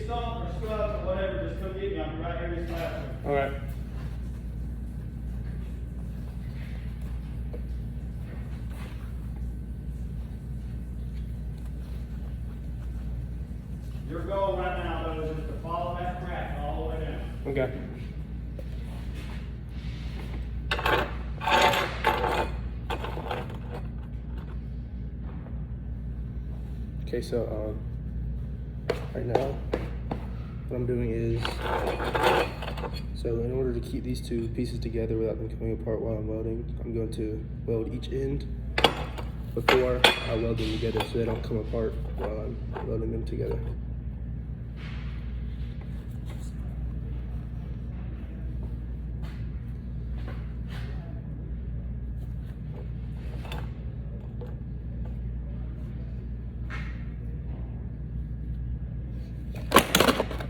stumped or stuck or whatever, just come get me. I'll be right here in this classroom. All right. Your goal right now, though, is just to follow that track all the way down. Okay. Okay, so right now, what I'm doing is, so in order to keep these two pieces together without them coming apart while I'm welding, I'm going to weld each end before I weld them together so they don't come apart while I'm welding them together.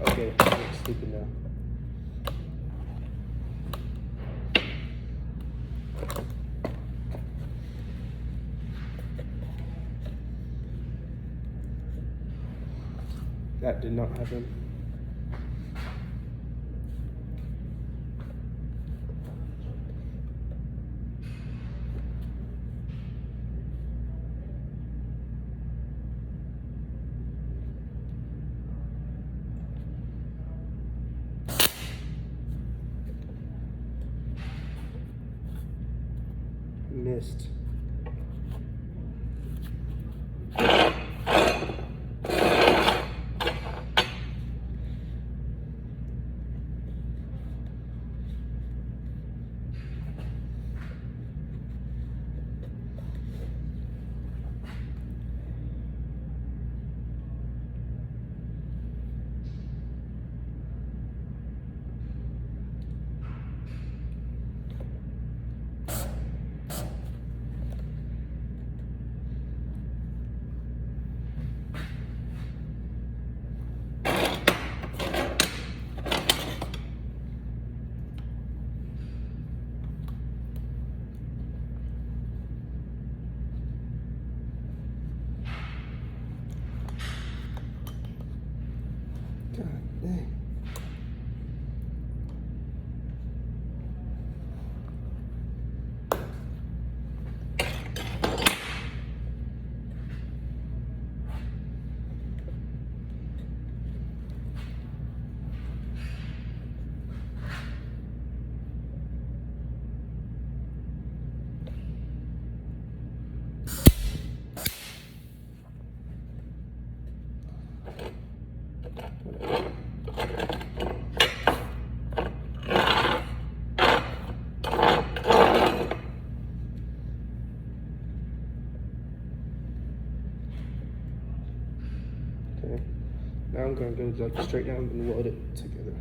Okay, I'm sleeping now. That did not happen. Missed. God dang. Okay. Now I'm gonna go like straight down and weld it together.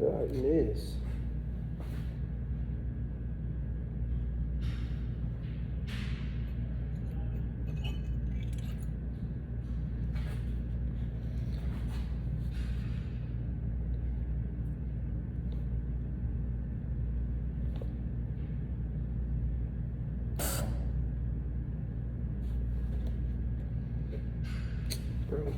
Goodness. Bro.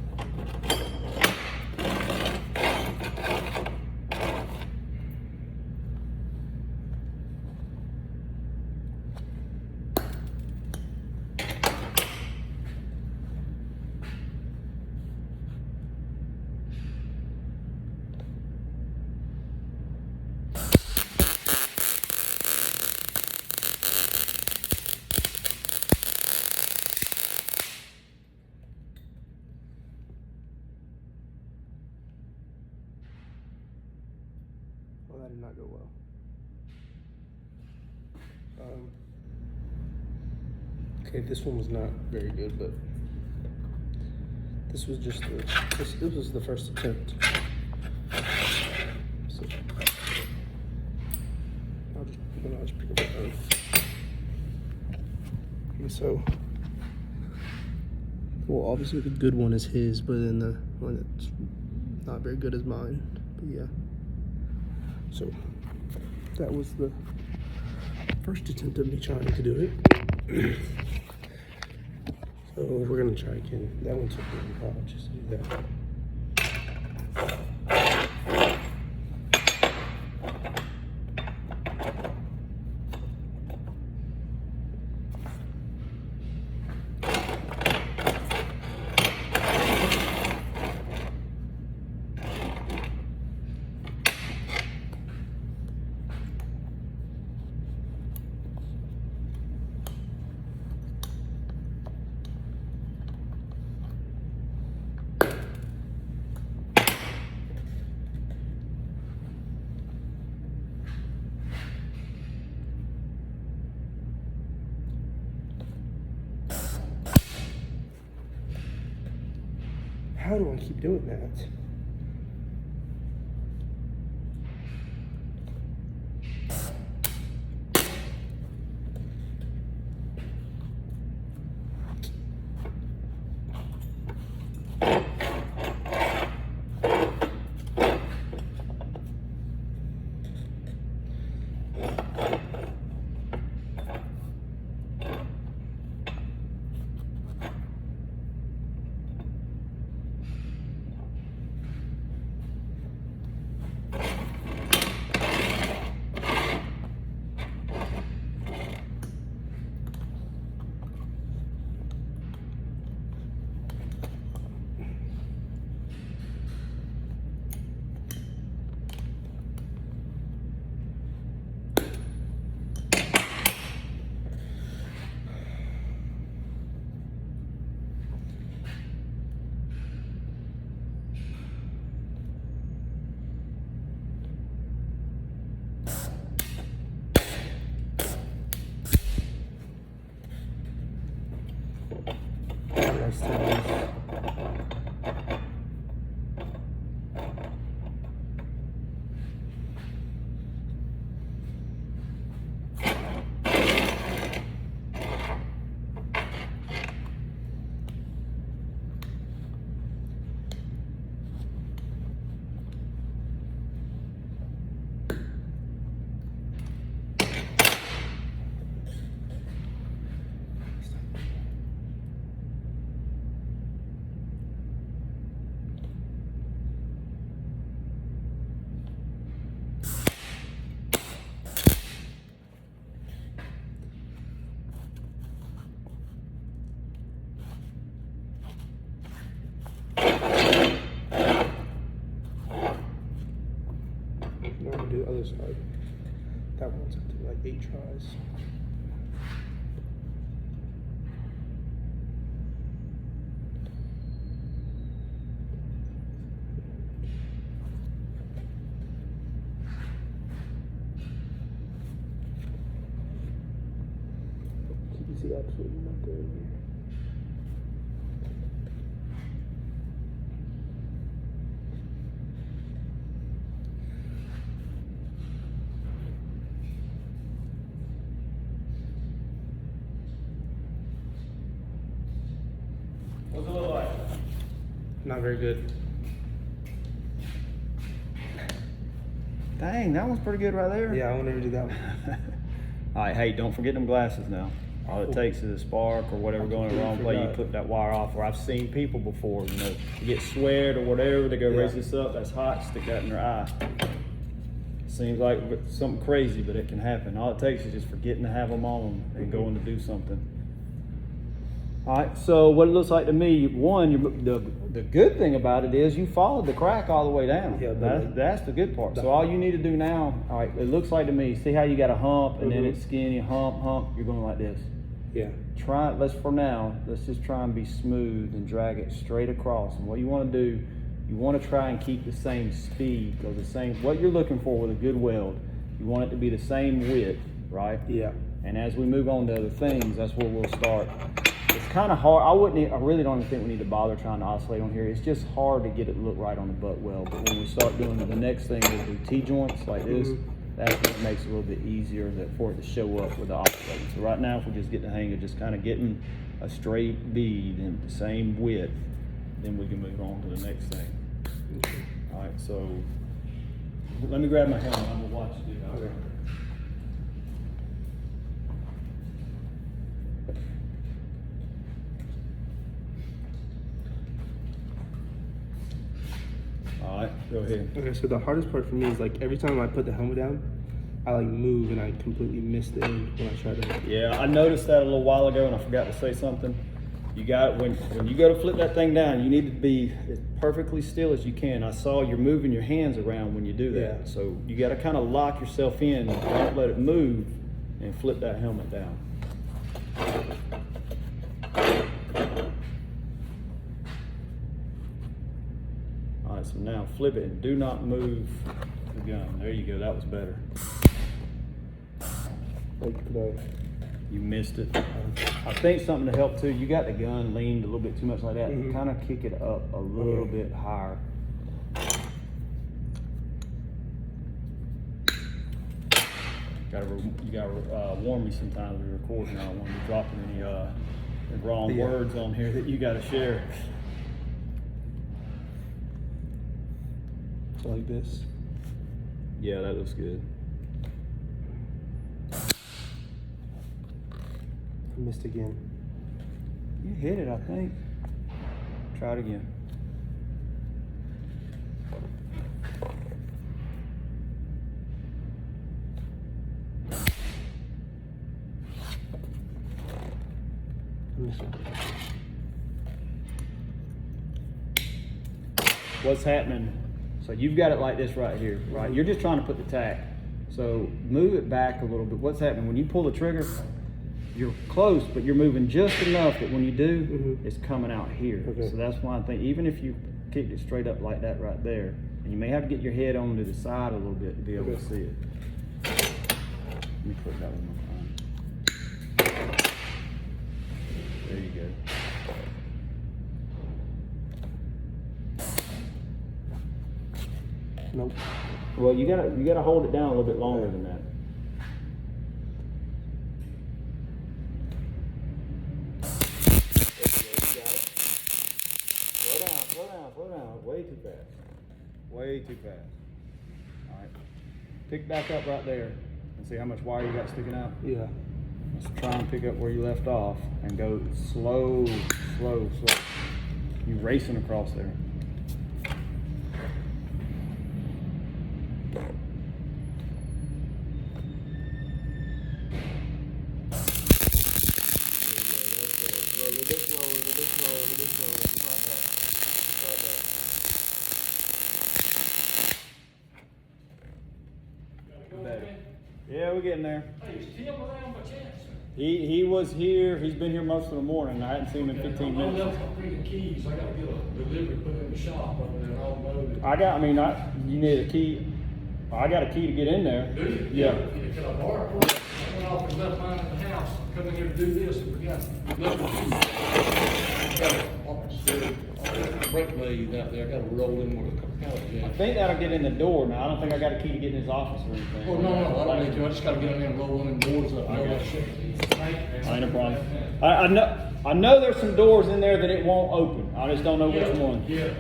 Well, that did not go well. Okay, this one was not very good, but this was just this was the first attempt. So I'll just pick up my phone. Okay, so well, obviously the good one is his, but then the one that's not very good is mine. But yeah. So that was the first attempt of me trying to do it. So we're gonna try again. That one took me a while just to do that. How do I keep doing that? Nice times. Now I'm gonna do the other side. That one's up to like 8 tries. You see absolutely nothing. Not very good. Dang, that one's pretty good right there. Yeah, I will never do that one. All right, hey, don't forget them glasses now. All it takes is a spark or whatever going the wrong way. You put that wire off. Or I've seen people before, you know, you get sweat or whatever. They go raise this up. That's hot. Stick that in their eye. Seems like something crazy, but it can happen. All it takes is just forgetting to have them on and going to do something. All right. So what it looks like to me, one, the good thing about it is you followed the crack all the way down. Yeah, that's the good part. So all you need to do now, all right, it looks like to me. See how you got a hump and then it's skinny, hump. You're going like this. Yeah. Let's just try and be smooth and drag it straight across. And what you want to do, you want to try and keep the same speed, because what you're looking for with a good weld, you want it to be the same width, right? Yeah. And as we move on to other things, that's where we'll start. It's kind of hard. I really don't even think we need to bother trying to oscillate on here. It's just hard to get it to look right on the butt weld. But when we start doing the next thing, we'll do T-joints like this. That's what makes it a little bit easier for it to show up with the oscillating. So right now, if we just get the hang of just kind of getting a straight bead and the same width, then we can move on to the next thing. Okay. All right, so let me grab my helmet. I'm gonna watch you do that. Okay. All right, go ahead. Okay, so the hardest part for me is like every time I put the helmet down, I like move and I completely miss the end when I try to. Yeah, I noticed that a little while ago and I forgot to say something. You got, when you go to flip that thing down, you need to be as perfectly still as you can. I saw you're moving your hands around when you do that. Yeah. So you got to kind of lock yourself in, don't let it move, and flip that helmet down. All right, so now flip it and do not move the gun. There you go, that was better. You missed it. I think something to help too, you got the gun leaned a little bit too much like that. Kind of kick it up a little bit higher. You gotta warn me sometimes when you're recording. I don't want to be dropping any wrong words on here that you gotta share. So like this. Yeah, that looks good. I missed again. You hit it, I think. Try it again. I missed it. What's happening? So you've got it like this right here, right? You're just trying to put the tack. So move it back a little bit. What's happening? When you pull the trigger, you're close, but you're moving just enough that when you do, it's coming out here. Okay. So that's why I think even if you kicked it straight up like that right there, and you may have to get your head on to the side a little bit to be able to see it. Let me put that with my phone. There you go. Nope. Well, you gotta hold it down a little bit longer than that. Slow down. Way too fast. All right. Pick back up right there and see how much wire you got sticking out. Yeah. Let's try and pick up where you left off and go slow. You racing across there. Yeah, we're getting there. Hey, is Tim around by chance? He was here. He's been here most of the morning. I hadn't seen him in 15 I'm minutes. bringing keys. I gotta get a delivery put in the shop over there. I'll load it. You need a key. I got a key to get in there. Do you? Yeah. Can I borrow it? I went off and left mine in the house. Come in here to do this and forgot. Left the key. Got it. brake blades out there, I gotta roll in with a couple pallet I jacks. think that'll get in the door now. I don't think I got a key to get in his office or anything. Oh, no, I don't need to, I just gotta get in there and roll one of them doors up, all that shit. Ain't a problem. I know there's some doors in there that it won't open. I just don't know which one. Yeah.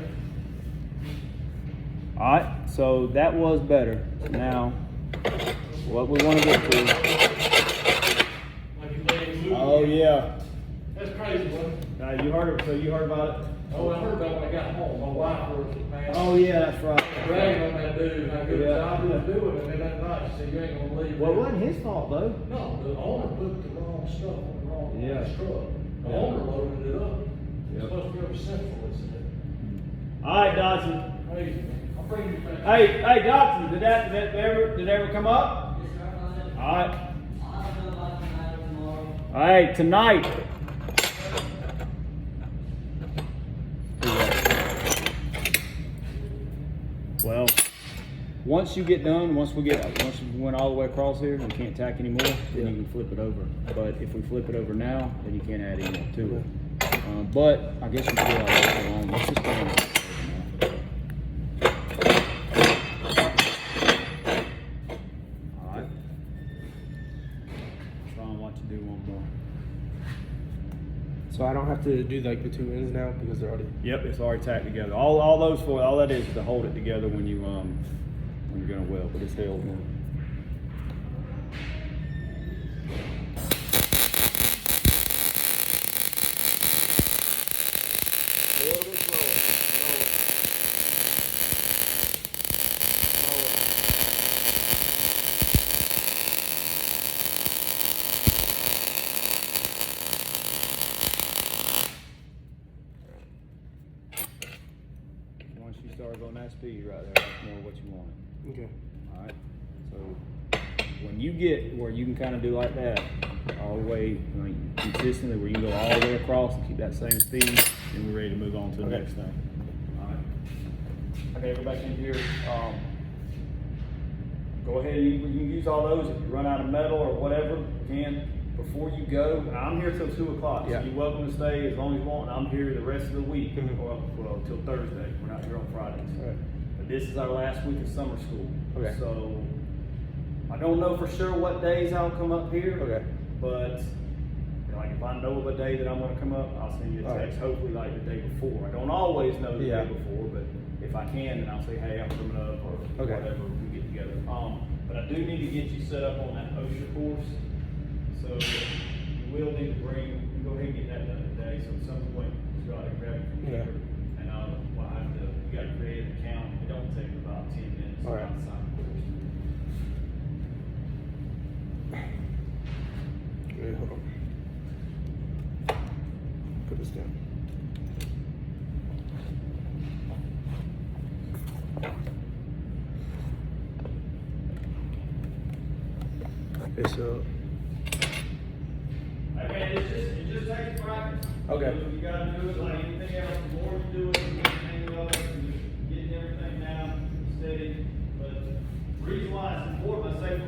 Alright, so that was better. Now, what we want to get to. Like you legs loose. Oh yeah. That's crazy, buddy. You heard it. So you heard about it? Oh, I heard about it when I got home, my wife was mad. Oh yeah, that's right. Bragging on that dude, how good a Yeah. job he was doing, and then that night, she said, you ain't gonna believe it. Well, it wasn't his fault though. No, the owner put the wrong stuff on the wrong Yeah. truck. The Yeah. owner loaded it up. Yep. It's supposed to be over Central, it said. Alright, Dodson. Hey, I'll bring you back. Hey, Dodson, did that ever come up? Alright. Alright, tonight. Well, once you get done, once we went all the way across here, we can't tack anymore, then you can flip it over. But if we flip it over now, then you can't add any more to it. But I guess we can do all that along. Let's just go on. Alright. Try and watch you do one more. So I don't have to do like the two ends now because they're already. Yep, it's already tacked together. All those four, all that is to hold it together when you're gonna weld, but it's held now. Once you start going that speed right there, that's more what you want. Okay. Alright, so when you get where you can kind of do like that, all the way, consistently, where you can go all the way across and keep that same speed, then we're ready to move on to the Okay. next thing. Alright. Okay, go back in here. Go ahead, you can use all those. If you run out of metal or whatever, you can. Before you go, and I'm here till 2 o'clock, Yeah. so you're welcome to stay as long as you want. I'm here the rest of the week, Mhm. well, till Thursday. We're not here on Fridays. All right. But this is our last week of summer school. Okay. So I don't know for sure what days I'll come up here. Okay. But like if I know of a day that I'm gonna come up, I'll send you a All text. right. Hopefully like the day before. I don't always know the Yeah. day before, but if I can, then I'll say, hey, I'm coming up or Okay. whatever. We get together. But I do need to get you set up on that OSHA course. So you will need to bring. You can go ahead and get that done today. So at some point, you got to grab it from Yeah. here. And well, I have to. You got to create an account. It don't take about 10 minutes. All right. to sign the course. Wait, hold on. Put this down. Okay, so. Hey man, it just takes practice. Okay. You gotta do it like anything else. The more you do it, the more you hang up and you're getting everything down, steady. But the reason why it's important, let's say,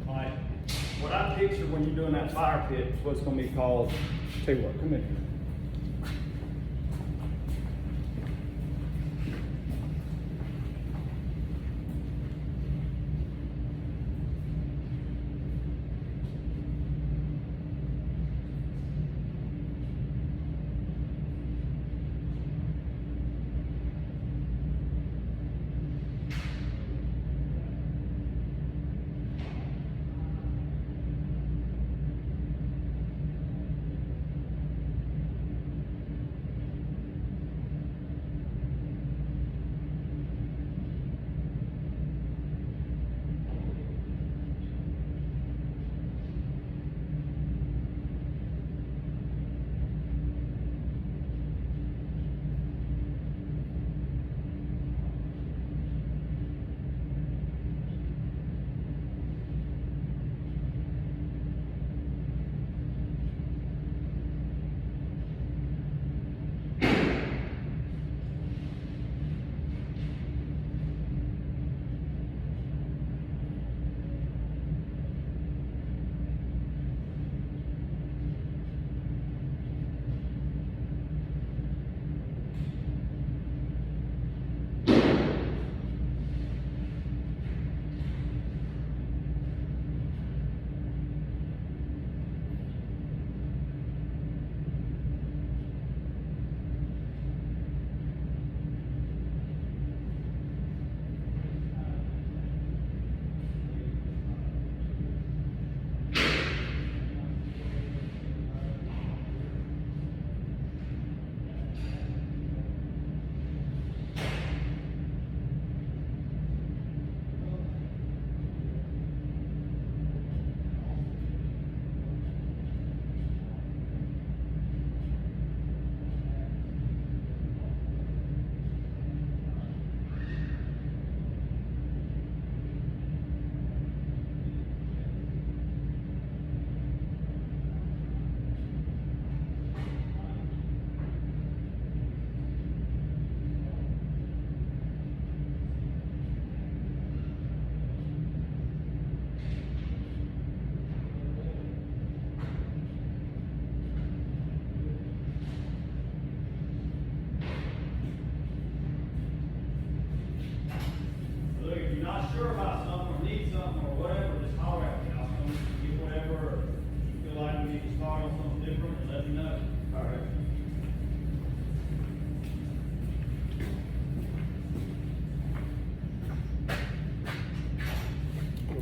like, what I picture when you're doing that fire pit is what's gonna be called, tell you what, come in here.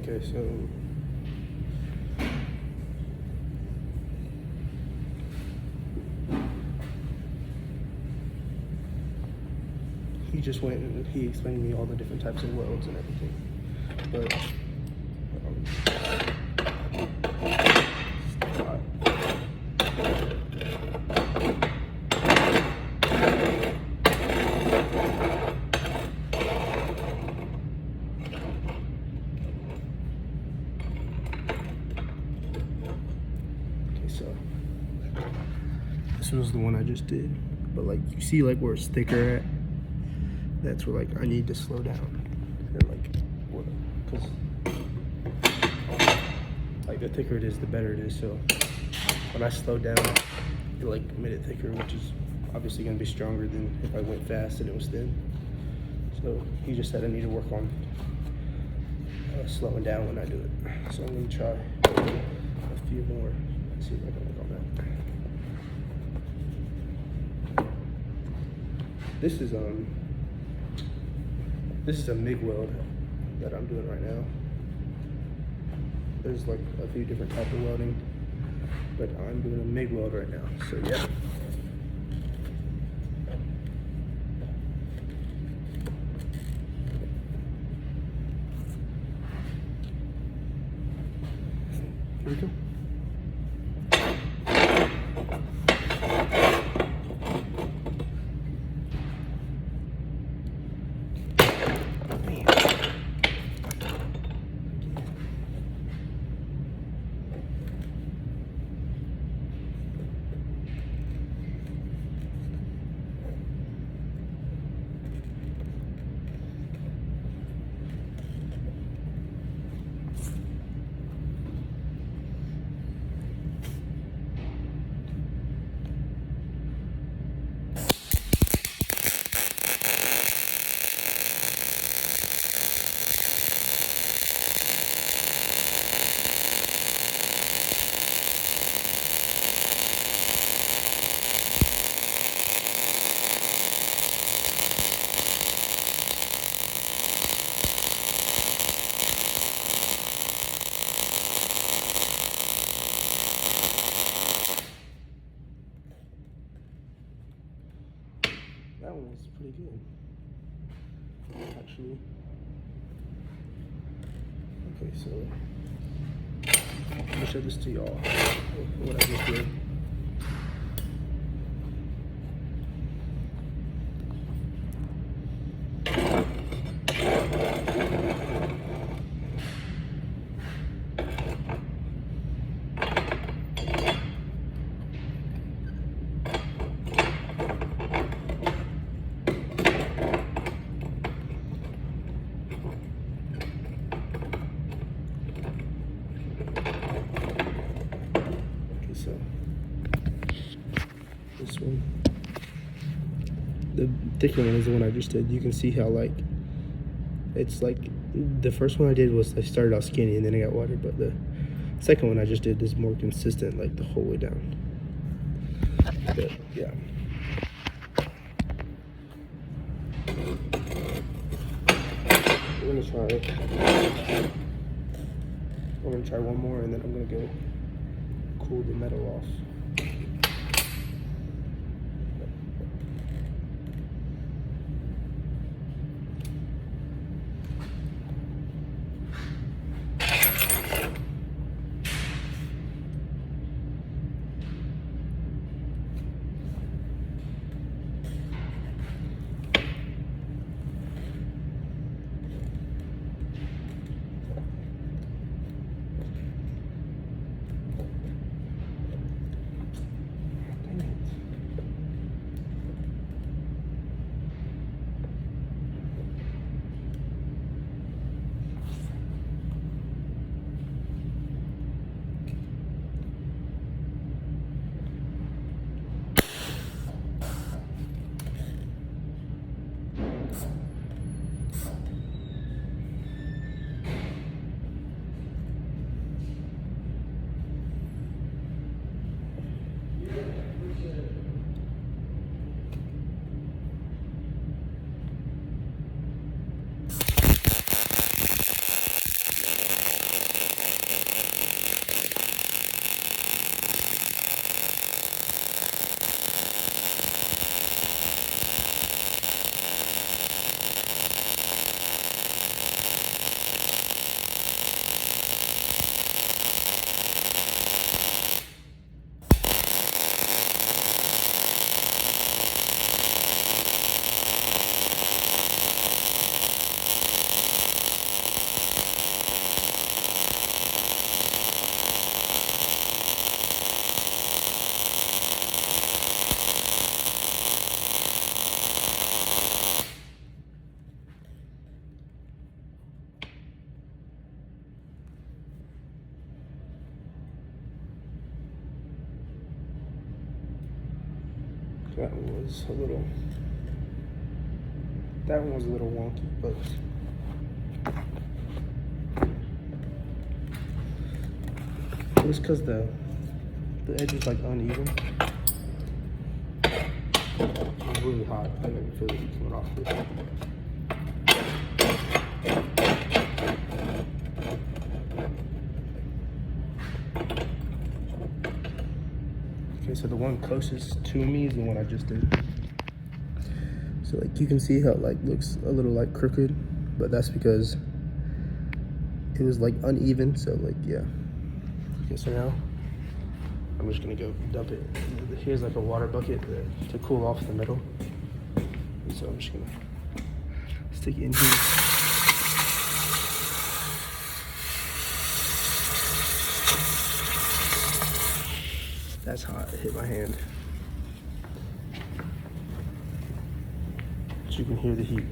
Okay, so he just went and he explained to me all the different types of welds and everything. But okay, so this was the one I just did. But like you see like where it's thicker at, that's where like I need to slow down. And like because like the thicker it is, the better it is. So when I slowed down, it like made it thicker, which is obviously gonna be stronger than if I went fast and it was thin. So he just said I need to work on slowing down when I do it. So I'm gonna try a few more. Let's see if I can work on that. This is a MIG weld that I'm doing right now. There's like a few different types of welding, but I'm doing a MIG weld right now. So yeah. Here we go. That one was pretty good, actually. Okay, so I'll show this to y'all, what I just did. So this one, the thicker one is the one I just did. You can see how like it's like the first one I did was I started out skinny and then I got wider, but the second one I just did is more consistent, like the whole way down. But yeah. We're gonna try one more and then I'm gonna go cool the metal off. That one was a little wonky, but just because the edge is like uneven. It's really hot. I can feel it coming off this. Okay, so the one closest to me is the one I just did. So like you can see how it like looks a little like crooked, but that's because it was like uneven. So like yeah. Okay, so now I'm just gonna go dump it. Here's like a water bucket to cool off the metal. And so I'm just gonna stick it in here. That's hot, it hit my hand. But you can hear the heat.